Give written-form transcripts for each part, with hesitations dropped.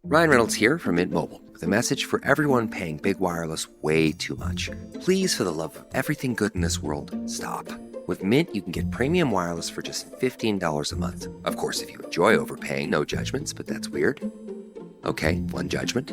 Ryan Reynolds here from Mint Mobile with a message for everyone paying big wireless way too much. Please, for the love of everything good in this world, stop. With Mint, you can get premium wireless for just $15 a month. Of course, if you enjoy overpaying, no judgments, but that's weird. Okay, one judgment.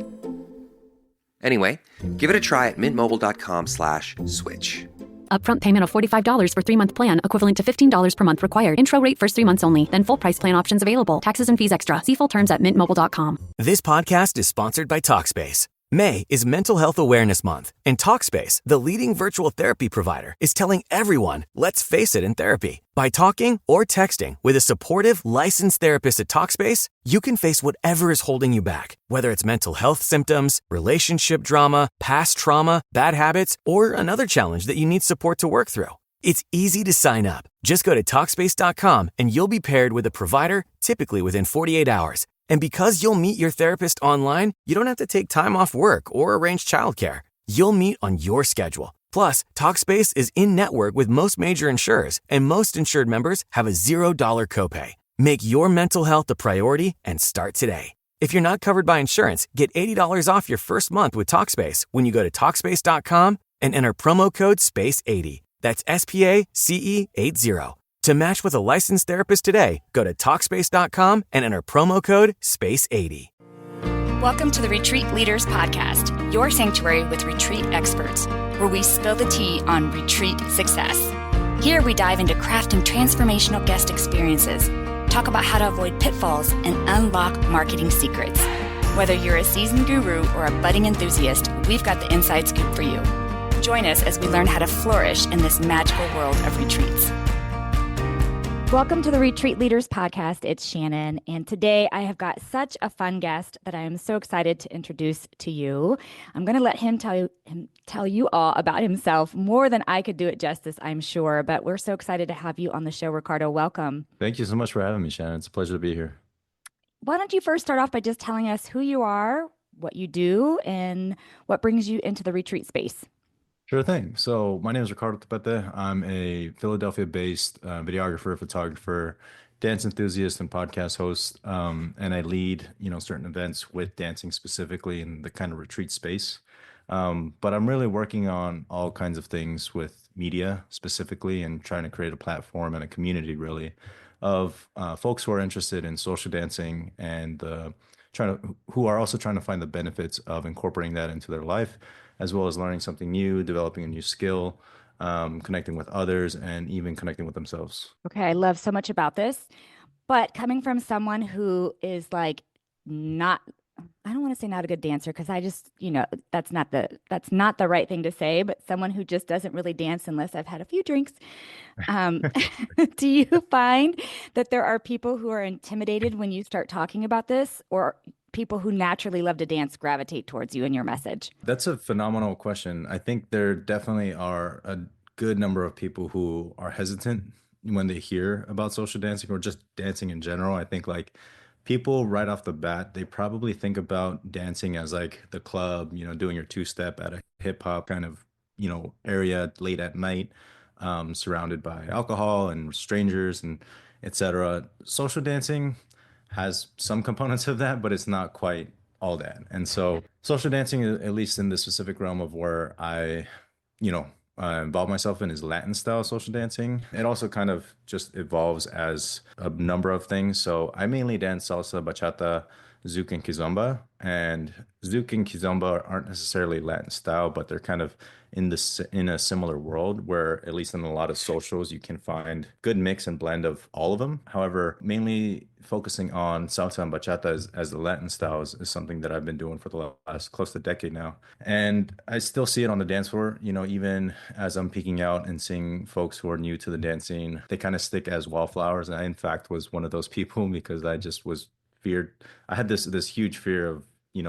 Anyway, give it a try at mintmobile.com/switch. Upfront payment of $45 for 3-month plan, equivalent to $15 per month required. Intro rate first 3 months only, then full price plan options available. Taxes and fees extra. See full terms at mintmobile.com. This podcast is sponsored by Talkspace. May is Mental Health Awareness Month, and Talkspace, the leading virtual therapy provider, is telling everyone, let's face it in therapy. By talking or texting with a supportive, licensed therapist at Talkspace, you can face whatever is holding you back, whether it's mental health symptoms, relationship drama, past trauma, bad habits, or another challenge that you need support to work through. It's easy to sign up. Just go to Talkspace.com and you'll be paired with a provider, typically within 48 hours. And because you'll meet your therapist online, you don't have to take time off work or arrange childcare. You'll meet on your schedule. Plus, Talkspace is in-network with most major insurers, and most insured members have a $0 copay. Make your mental health a priority and start today. If you're not covered by insurance, get $80 off your first month with Talkspace when you go to Talkspace.com and enter promo code SPACE80. That's SPACE80. To match with a licensed therapist today, go to Talkspace.com and enter promo code SPACE80. Welcome to the Retreat Leaders Podcast, your sanctuary with retreat experts, where we spill the tea on retreat success. Here we dive into crafting transformational guest experiences, talk about how to avoid pitfalls, and unlock marketing secrets. Whether you're a seasoned guru or a budding enthusiast, we've got the inside scoop for you. Join us as we learn how to flourish in this magical world of retreats. Welcome to the Retreat Leaders Podcast. It's Shannon, and today I have got such a fun guest that I am so excited to introduce to you. I'm going to let him tell you all about himself more than I could do it justice, I'm sure, but we're so excited to have you on the show, Ricardo. Welcome. Thank you so much for having me, Shannon. It's a pleasure to be here. Why don't you first start off by just telling us who you are, what you do, and what brings you into the retreat space? Sure thing. So my name is Ricardo Topete. I'm a Philadelphia-based videographer, photographer, dance enthusiast, and podcast host. And I lead, certain events with dancing specifically in the kind of retreat space. But I'm really working on all kinds of things with media specifically and trying to create a platform and a community really of folks who are interested in social dancing and who are also trying to find the benefits of incorporating that into their life, as well as learning something new, developing a new skill, connecting with others, and even connecting with themselves. Okay, I love so much about this, but coming from someone who is like not, I don't want to say not a good dancer because I just, that's not the right thing to say, but someone who just doesn't really dance unless I've had a few drinks. Do you find that there are people who are intimidated when you start talking about this, or people who naturally love to dance gravitate towards you and your message? That's a phenomenal question. I think there definitely are a good number of people who are hesitant when they hear about social dancing or just dancing in general. I think like people right off the bat, they probably think about dancing as like the club, doing your two-step at a hip hop kind of, area late at night, surrounded by alcohol and strangers and etc. Social dancing has some components of that, but it's not quite all that. And so social dancing, at least in the specific realm of where I, involve myself in, is Latin style social dancing. It also kind of just evolves as a number of things. So I mainly dance salsa, bachata, zouk, and kizomba. And zouk and kizomba aren't necessarily Latin style, but they're kind of in a similar world where, at least in a lot of socials, you can find good mix and blend of all of them. However, mainly focusing on salsa and bachata as the Latin styles is something that I've been doing for the last close to a decade now. And I still see it on the dance floor, even as I'm peeking out and seeing folks who are new to the dancing, they kind of stick as wallflowers. And I, in fact, was one of those people because I just was feared. I had this huge fear of,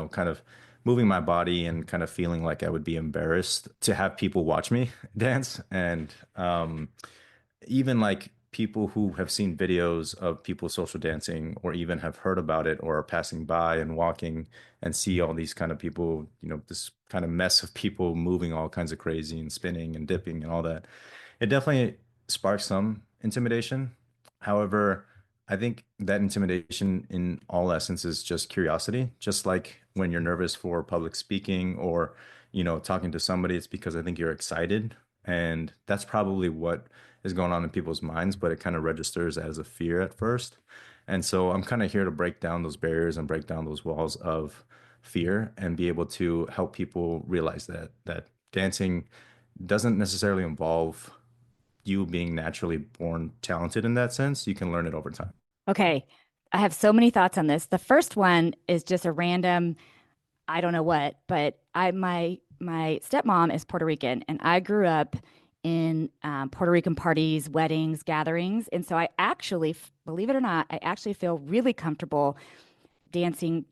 kind of moving my body and kind of feeling like I would be embarrassed to have people watch me dance. And even like people who have seen videos of people social dancing or even have heard about it or are passing by and walking and see all these kind of people, this kind of mess of people moving all kinds of crazy and spinning and dipping and all that. It definitely sparks some intimidation. However, I think that intimidation in all essence is just curiosity. Just like when you're nervous for public speaking or, talking to somebody, it's because I think you're excited. And that's probably what is going on in people's minds, but it kind of registers as a fear at first. And so I'm kind of here to break down those barriers and break down those walls of fear and be able to help people realize that dancing doesn't necessarily involve you being naturally born talented in that sense. You can learn it over time. Okay. I have so many thoughts on this. The first one is just a random, I don't know what, but my stepmom is Puerto Rican, and I grew up in Puerto Rican parties, weddings, gatherings, and so I actually, believe it or not, I actually feel really comfortable dancing.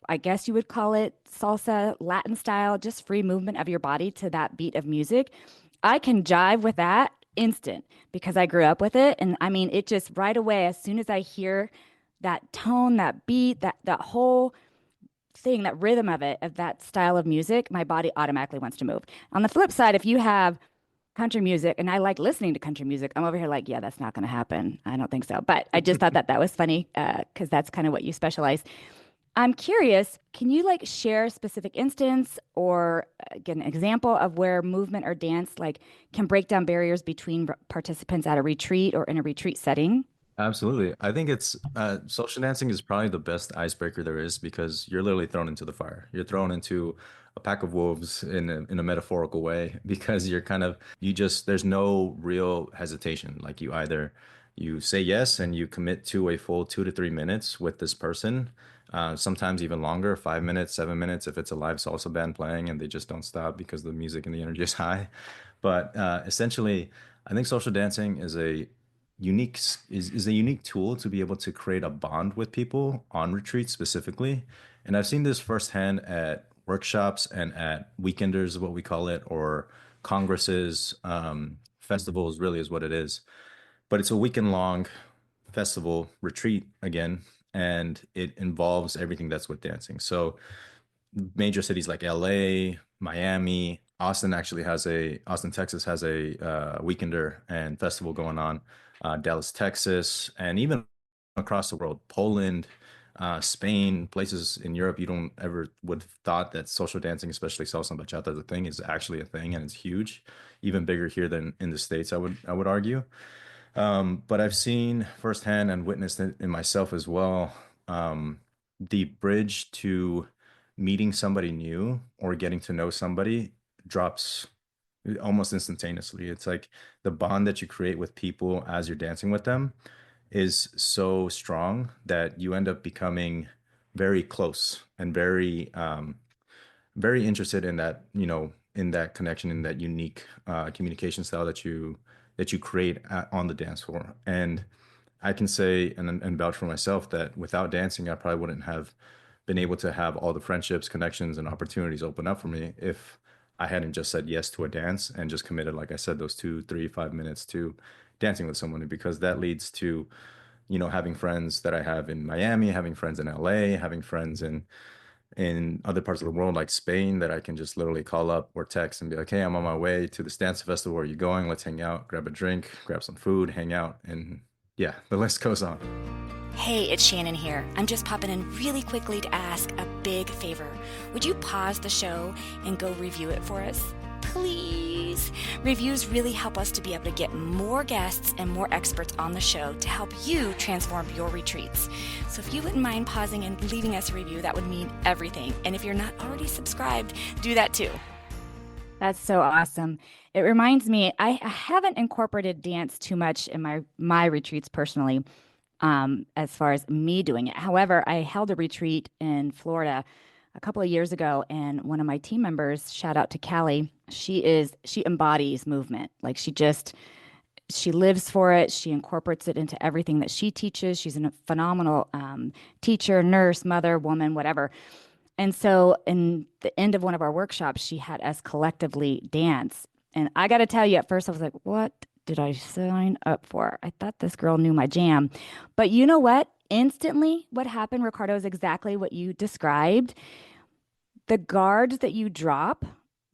I guess you would call it salsa, Latin style, just free movement of your body to that beat of music. I can jive with that instant because I grew up with it, and I mean, it just right away as soon as I hear that tone, that beat, that whole thing, that rhythm of it, of that style of music, my body automatically wants to move. On the flip side, if you have country music, and I like listening to country music, I'm over here like, yeah, that's not going to happen. I don't think so. But I just thought that was funny because that's kind of what you specialize. I'm curious, can you like share a specific instance or get an example of where movement or dance like can break down barriers between participants at a retreat or in a retreat setting? Absolutely. I think it's social dancing is probably the best icebreaker there is because you're literally thrown into the fire. You're thrown into a pack of wolves in a metaphorical way because you just there's no real hesitation. Like you say yes and you commit to a full 2 to 3 minutes with this person, sometimes even longer, 5 minutes, 7 minutes if it's a live salsa band playing and they just don't stop because the music and the energy is high. But essentially, I think social dancing is a unique tool to be able to create a bond with people on retreats specifically. And I've seen this firsthand at workshops and at weekenders, is what we call it, or congresses, festivals, really is what it is. But it's a weekend long festival retreat again, and it involves everything that's with dancing. So major cities like LA, Miami, Austin, Texas has a weekender and festival going on. Dallas, Texas, and even across the world, Poland, Spain, places in Europe you don't ever would have thought that social dancing, especially salsa and bachata, is a thing, is actually a thing, and it's huge, even bigger here than in the States, I would argue. But I've seen firsthand and witnessed it in myself as well. The bridge to meeting somebody new or getting to know somebody drops almost instantaneously. It's like the bond that you create with people as you're dancing with them is so strong that you end up becoming very close and very interested in in that connection, in that unique communication style that you create on the dance floor. And I can say and vouch for myself that without dancing, I probably wouldn't have been able to have all the friendships, connections, and opportunities open up for me if I hadn't just said yes to a dance and just committed, like I said, those 2, 3, 5 minutes to dancing with someone. Because that leads to, having friends that I have in Miami, having friends in LA, having friends in other parts of the world like Spain that I can just literally call up or text and be like, hey, I'm on my way to this dance festival. Where are you going? Let's hang out, grab a drink, grab some food, hang out. And yeah, the list goes on. Hey, it's Shannon here. I'm just popping in really quickly to ask a big favor. Would you pause the show and go review it for us? Please. Reviews really help us to be able to get more guests and more experts on the show to help you transform your retreats. So if you wouldn't mind pausing and leaving us a review, that would mean everything. And if you're not already subscribed, do that too. That's so awesome. It reminds me, I haven't incorporated dance too much in my retreats personally, as far as me doing it. However, I held a retreat in Florida a couple of years ago, and one of my team members, shout out to Callie, she embodies movement. Like she lives for it. She incorporates it into everything that she teaches. She's a phenomenal teacher, nurse, mother, woman, whatever. And so in the end of one of our workshops, she had us collectively dance. And I got to tell you, at first I was like, what did I sign up for? I thought this girl knew my jam. But you know what? Instantly, what happened, Ricardo, is exactly what you described. The guards that you drop,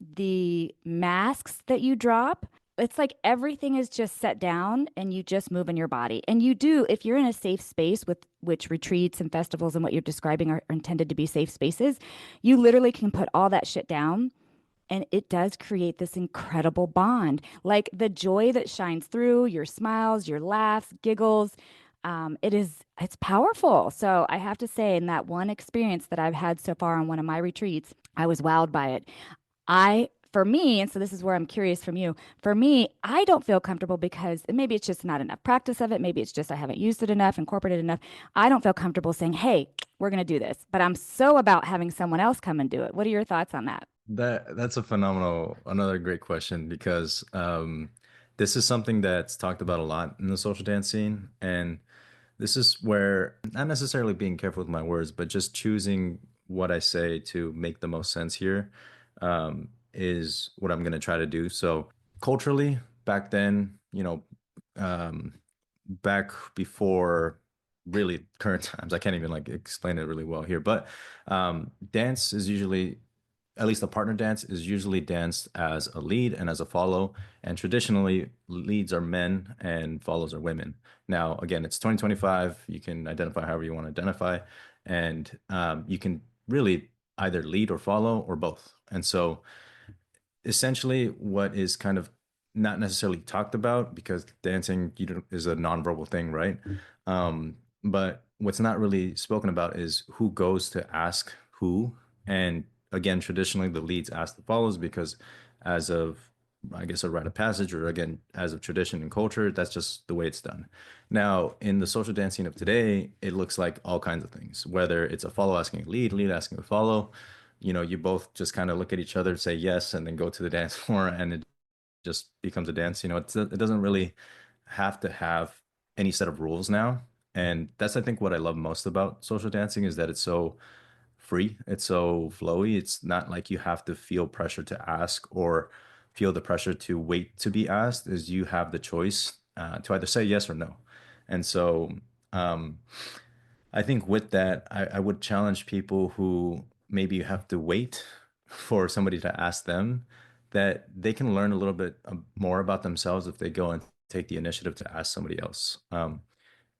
the masks that you drop, it's like everything is just set down and you just move in your body. And you do, if you're in a safe space, with which retreats and festivals and what you're describing are intended to be safe spaces, you literally can put all that shit down, and it does create this incredible bond. Like the joy that shines through your smiles, your laughs, giggles. It's powerful. So I have to say, in that one experience that I've had so far on one of my retreats, I was wowed by it. For me, and so this is where I'm curious from you. For me, I don't feel comfortable because maybe it's just not enough practice of it. Maybe it's just I haven't used it enough, incorporated enough. I don't feel comfortable saying, hey, we're going to do this. But I'm so about having someone else come and do it. What are your thoughts on that? That's a another great question because this is something that's talked about a lot in the social dance scene, and this is where not necessarily being careful with my words, but just choosing what I say to make the most sense here is what I'm going to try to do. So culturally, back then, um, back before really current times, I can't even like explain it really well here, but dance is usually, at least the partner dance is usually danced as a lead and as a follow. And traditionally, leads are men and follows are women. Now, again, it's 2025. You can identify however you want to identify. And you can really either lead or follow or both. And so essentially what is kind of not necessarily talked about because dancing is a nonverbal thing, right? But what's not really spoken about is who goes to ask who. And again, traditionally the leads ask the follows because as of, I guess, a rite of passage, or again, as of tradition and culture, that's just the way it's done. Now, in the social dancing of today, it looks like all kinds of things, whether it's a follow asking a lead asking a follow. You both just kind of look at each other, say yes, and then go to the dance floor, and it just becomes a dance. It doesn't really have to have any set of rules now. And that's, I think, what I love most about social dancing is that it's so free, it's so flowy. It's not like you have to feel pressure to ask or feel the pressure to wait to be asked, is you have the choice to either say yes or no. And so um, I think with that, I would challenge people who maybe have to wait for somebody to ask them that they can learn a little bit more about themselves if they go and take the initiative to ask somebody else.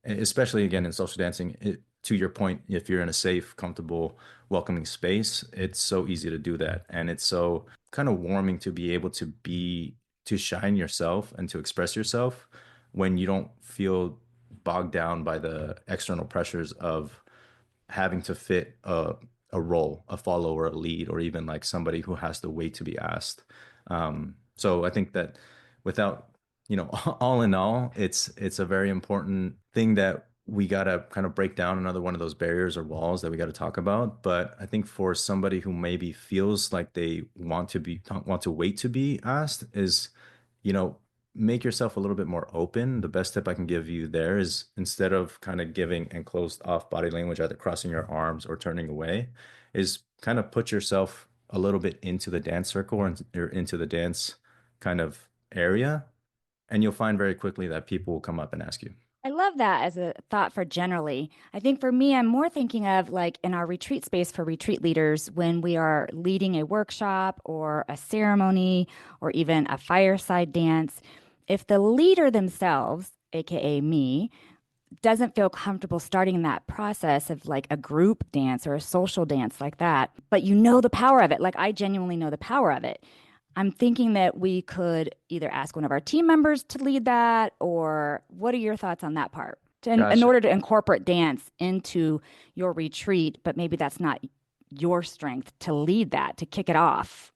Especially again in social dancing, to your point, if you're in a safe, comfortable, welcoming space, it's so easy to do that. And it's so kind of warming to be able to shine yourself and to express yourself when you don't feel bogged down by the external pressures of having to fit a role, a follower, a lead, or even like somebody who has to wait to be asked. So I think that without, all in all, it's a very important thing that we got to kind of break down, another one of those barriers or walls that we got to talk about. But I think for somebody who maybe feels like they want to wait to be asked is, you know, make yourself a little bit more open. The best tip I can give you there is, instead of kind of giving enclosed off body language, either crossing your arms or turning away, is kind of put yourself a little bit into the dance circle or into the dance kind of area. And you'll find very quickly that people will come up and ask you. I love that as a thought for generally. I think for me, I'm more thinking of like in our retreat space for retreat leaders when we are leading a workshop or a ceremony or even a fireside dance. If the leader themselves, AKA me, doesn't feel comfortable starting that process of like a group dance or a social dance like that, but you know the power of it. Like I genuinely know the power of it. I'm thinking that we could either ask one of our team members to lead that, or what are your thoughts on that part? In Gotcha. order to incorporate dance into your retreat, but maybe that's not your strength to lead that, to kick it off,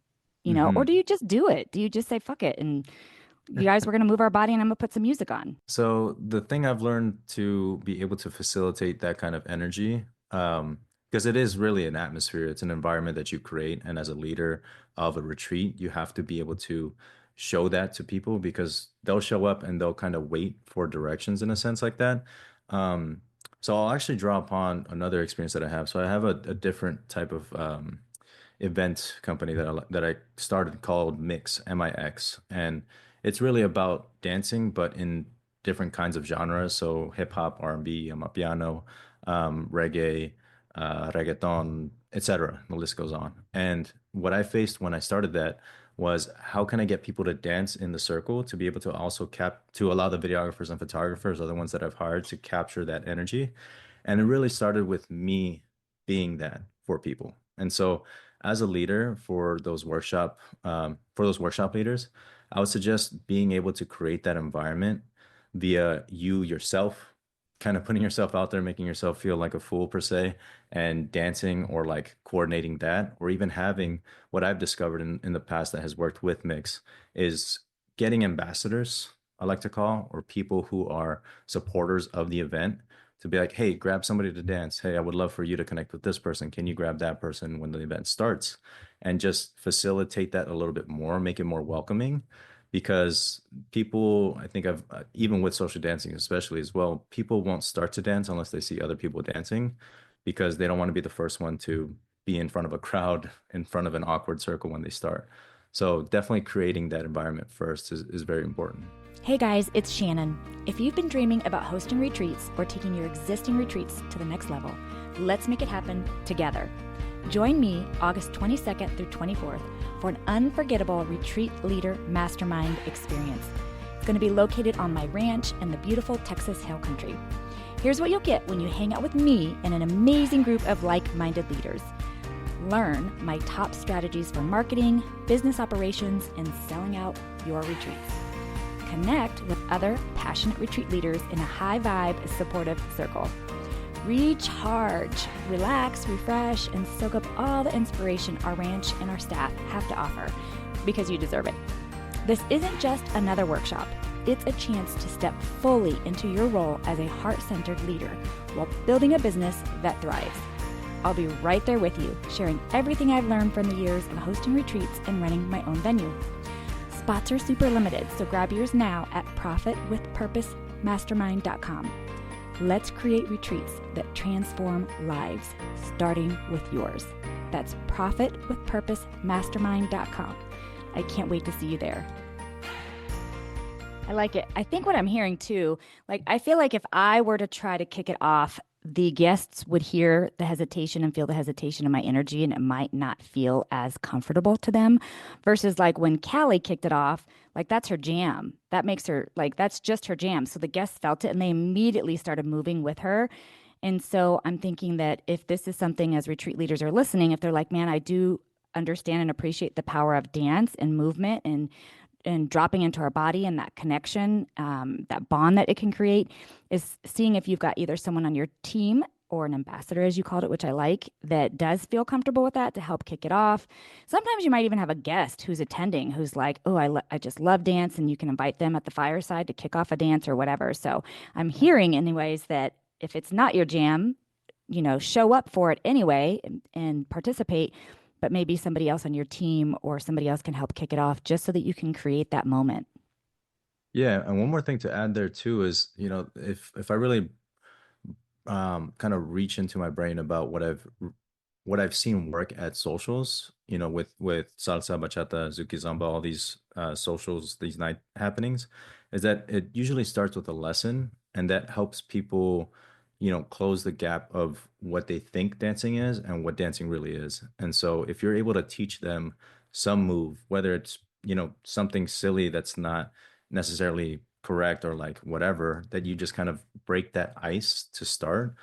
or Mhm. do you just do it? Do you just say, fuck it, and you guys, we're going to move our body and I'm going to put some music on? So the thing I've learned to be able to facilitate that kind of energy, because it is really an atmosphere, it's an environment that you create. And as a leader of a retreat, you have to be able to show that to people because they'll show up and they'll kind of wait for directions in a sense like that. Um, so I'll actually draw upon another experience that I have. So I have a different type of event company that I started called Mix, MIX, and it's really about dancing, but in different kinds of genres. So hip hop, R&B, amapiano, reggae, reggaeton, etc. The list goes on. And what I faced when I started that was how can I get people to dance in the circle to be able to also to allow the videographers and photographers, or the ones that I've hired, to capture that energy. And it really started with me being that for people. And so as a leader for those workshop leaders, I would suggest being able to create that environment via you yourself, kind of putting yourself out there, making yourself feel like a fool per se, and dancing or like coordinating that, or even having what I've discovered in the past that has worked with Mix is getting ambassadors, I like to call, or people who are supporters of the event, to be like, hey, grab somebody to dance. Hey, I would love for you to connect with this person. Can you grab that person when the event starts? And just facilitate that a little bit more, make it more welcoming. Because people, I think even with social dancing, especially as well, people won't start to dance unless they see other people dancing, because they don't want to be the first one to be in front of a crowd, in front of an awkward circle when they start. So definitely creating that environment first is very important. Hey guys, it's Shannon. If you've been dreaming about hosting retreats or taking your existing retreats to the next level, let's make it happen together. Join me August 22nd through 24th for an unforgettable retreat leader mastermind experience. It's going to be located on my ranch in the beautiful Texas Hill Country. Here's what you'll get when you hang out with me and an amazing group of like-minded leaders. Learn my top strategies for marketing, business operations, and selling out your retreats. Connect with other passionate retreat leaders in a high-vibe, supportive circle. Recharge, relax, refresh, and soak up all the inspiration our ranch and our staff have to offer, because you deserve it. This isn't just another workshop. It's a chance to step fully into your role as a heart-centered leader while building a business that thrives. I'll be right there with you, sharing everything I've learned from the years of hosting retreats and running my own venue. Spots are super limited, so grab yours now at profitwithpurposemastermind.com. Let's create retreats that transform lives, starting with yours. That's profitwithpurposemastermind.com. I can't wait to see you there. I like it. I think what I'm hearing too, like, I feel like if I were to try to kick it off, the guests would hear the hesitation and feel the hesitation in my energy, and it might not feel as comfortable to them, versus like when Callie kicked it off, like that's her jam. That makes her, like, that's just her jam. So the guests felt it and they immediately started moving with her. And so I'm thinking that if this is something, as retreat leaders are listening, if they're like, man, I do understand and appreciate the power of dance and movement and dropping into our body and that connection, that bond that it can create, is seeing if you've got either someone on your team or an ambassador, as you called it, which I like, that does feel comfortable with that to help kick it off. Sometimes you might even have a guest who's attending who's like, oh, I just love dance, and you can invite them at the fireside to kick off a dance or whatever. So I'm hearing anyways that if it's not your jam, show up for it anyway and participate, but maybe somebody else on your team or somebody else can help kick it off, just so that you can create that moment. Yeah, and one more thing to add there too is, if I really kind of reach into my brain about what I've seen work at socials, with salsa, bachata, zuki zamba, all these socials, these night happenings, is that it usually starts with a lesson, and that helps people, close the gap of what they think dancing is and what dancing really is. And so if you're able to teach them some move, whether it's, something silly that's not necessarily correct, or like whatever, that you just kind of break that ice to start,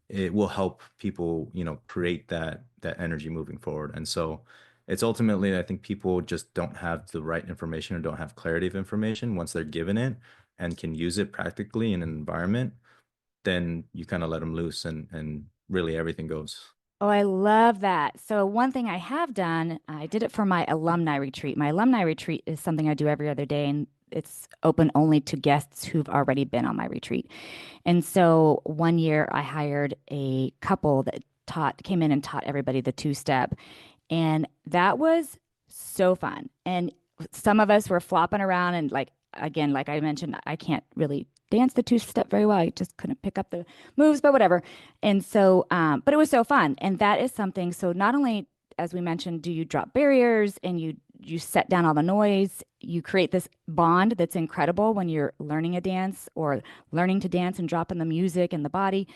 it will help people, create that energy moving forward. And so it's ultimately, I think people just don't have the right information or don't have clarity of information. Once they're given it and can use it practically in an environment, then you kind of let them loose, and really everything goes. Oh, I love that. So one thing I have done, I did it for my alumni retreat. My alumni retreat is something I do every other day, and it's open only to guests who've already been on my retreat. And so one year I hired a couple that came in and taught everybody the two-step. And that was so fun. And some of us were flopping around, and again, like I mentioned, I can't really dance the two-step very well. I just couldn't pick up the moves, but whatever. And so, but it was so fun. And that is something. So not only, as we mentioned, do you drop barriers and you set down all the noise, you create this bond that's incredible when you're learning a dance or learning to dance and dropping the music and the body,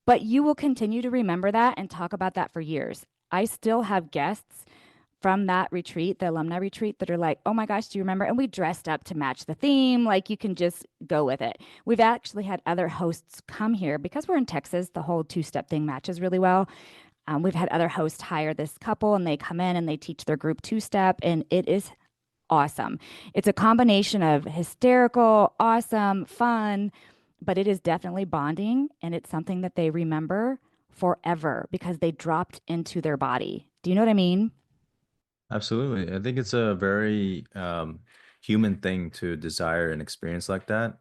but you will continue to remember that and talk about that for years. I still have guests from that retreat, the alumni retreat, that are like, oh my gosh, do you remember? And we dressed up to match the theme. Like, you can just go with it. We've actually had other hosts come here because we're in Texas. The whole two-step thing matches really well. We've had other hosts hire this couple, and they come in and they teach their group two-step, and it is awesome. It's a combination of hysterical, awesome, fun, but it is definitely bonding, and it's something that they remember forever because they dropped into their body. Do you know what I mean? Absolutely. I think it's a very human thing to desire an experience like that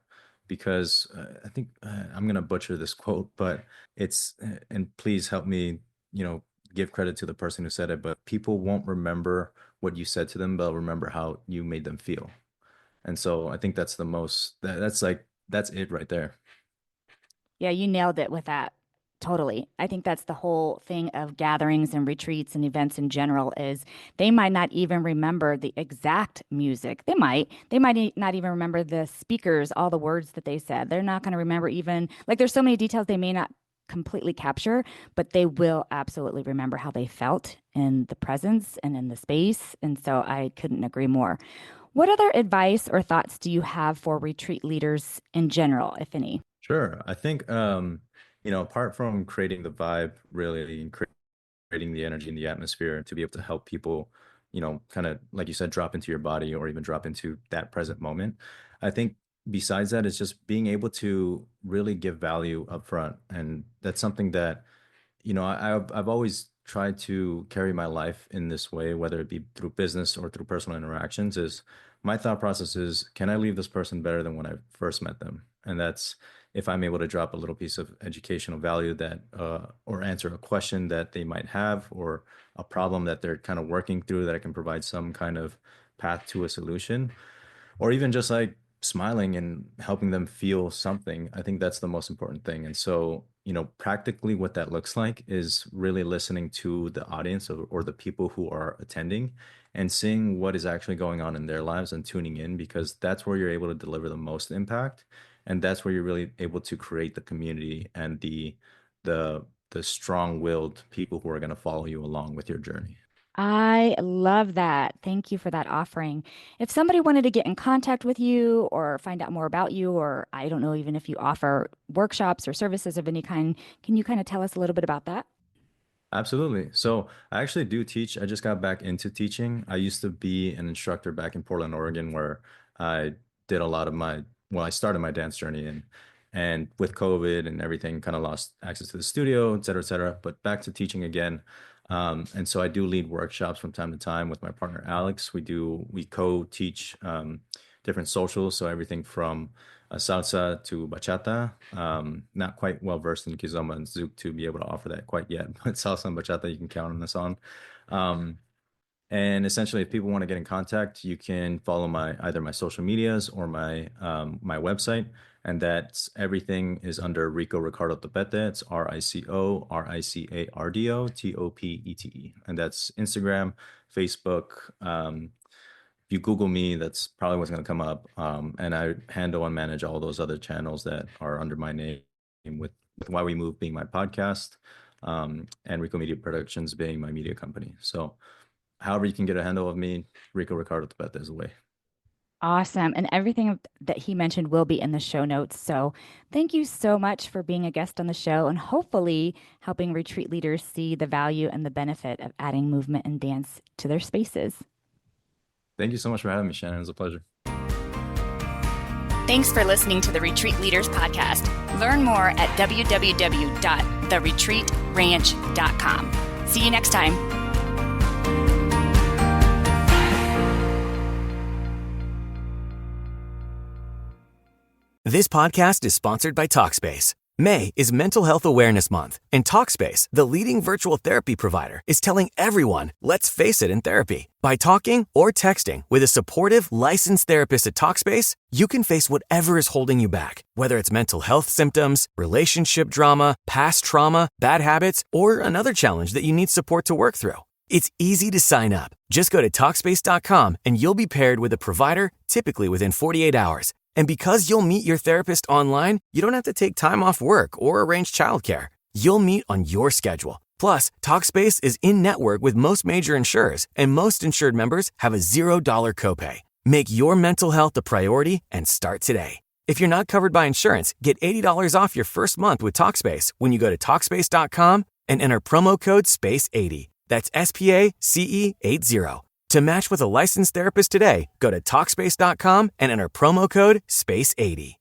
because I think I'm going to butcher this quote, but it's, and please help me, give credit to the person who said it, but people won't remember what you said to them, they'll remember how you made them feel. And so I think that's the most, that's it right there. Yeah, you nailed it with that. Totally. I think that's the whole thing of gatherings and retreats and events in general is they might not even remember the exact music. They might not even remember the speakers, all the words that they said. They're not going to remember even, like, there's so many details they may not completely capture, but they will absolutely remember how they felt in the presence and in the space. And so I couldn't agree more. What other advice or thoughts do you have for retreat leaders in general, if any? Sure. I think, apart from creating the vibe, really, and creating the energy in the atmosphere to be able to help people, kind of, like you said, drop into your body or even drop into that present moment. I think besides that, it's just being able to really give value up front. And that's something that I've always tried to carry my life in this way, whether it be through business or through personal interactions, is my thought process is, can I leave this person better than when I first met them? And that's if I'm able to drop a little piece of educational value that, or answer a question that they might have, or a problem that they're kind of working through that I can provide some kind of path to a solution, or even just like smiling and helping them feel something. I think that's the most important thing. And so, practically what that looks like is really listening to the audience or the people who are attending and seeing what is actually going on in their lives and tuning in, because that's where you're able to deliver the most impact. And that's where you're really able to create the community and the strong-willed people who are going to follow you along with your journey. I love that. Thank you for that offering. If somebody wanted to get in contact with you or find out more about you, or I don't know, even if you offer workshops or services of any kind, can you kind of tell us a little bit about that? Absolutely. So I actually do teach. I just got back into teaching. I used to be an instructor back in Portland, Oregon, where I did a lot of I started my dance journey and with COVID and everything, kind of lost access to the studio, et cetera, et cetera. But back to teaching again. And so I do lead workshops from time to time with my partner, Alex. We co-teach different socials. So everything from salsa to bachata. Not quite well versed in kizomba and zouk to be able to offer that quite yet, but salsa and bachata you can count on us on. And essentially, if people want to get in contact, you can follow either my social medias or my website, and that's everything is under Rico Ricardo Topete. It's RICO RICARDO TOPETE, and that's Instagram, Facebook. If you Google me, that's probably what's going to come up. And I handle and manage all those other channels that are under my name, with Why We Move being my podcast, and Rico Media Productions being my media company. So however you can get a handle of me, Rico Ricardo Topete is the way. Awesome. And everything that he mentioned will be in the show notes. So thank you so much for being a guest on the show and hopefully helping retreat leaders see the value and the benefit of adding movement and dance to their spaces. Thank you so much for having me, Shannon. It was a pleasure. Thanks for listening to the Retreat Leaders Podcast. Learn more at www.theretreatranch.com. See you next time. This podcast is sponsored by Talkspace. May is Mental Health Awareness Month, and Talkspace, the leading virtual therapy provider, is telling everyone, let's face it in therapy. By talking or texting with a supportive, licensed therapist at Talkspace, you can face whatever is holding you back, whether it's mental health symptoms, relationship drama, past trauma, bad habits, or another challenge that you need support to work through. It's easy to sign up. Just go to Talkspace.com and you'll be paired with a provider, typically within 48 hours. And because you'll meet your therapist online, you don't have to take time off work or arrange childcare. You'll meet on your schedule. Plus, Talkspace is in-network with most major insurers, and most insured members have a $0 copay. Make your mental health a priority and start today. If you're not covered by insurance, get $80 off your first month with Talkspace when you go to Talkspace.com and enter promo code SPACE80. That's SPACE80. To match with a licensed therapist today, go to Talkspace.com and enter promo code SPACE80.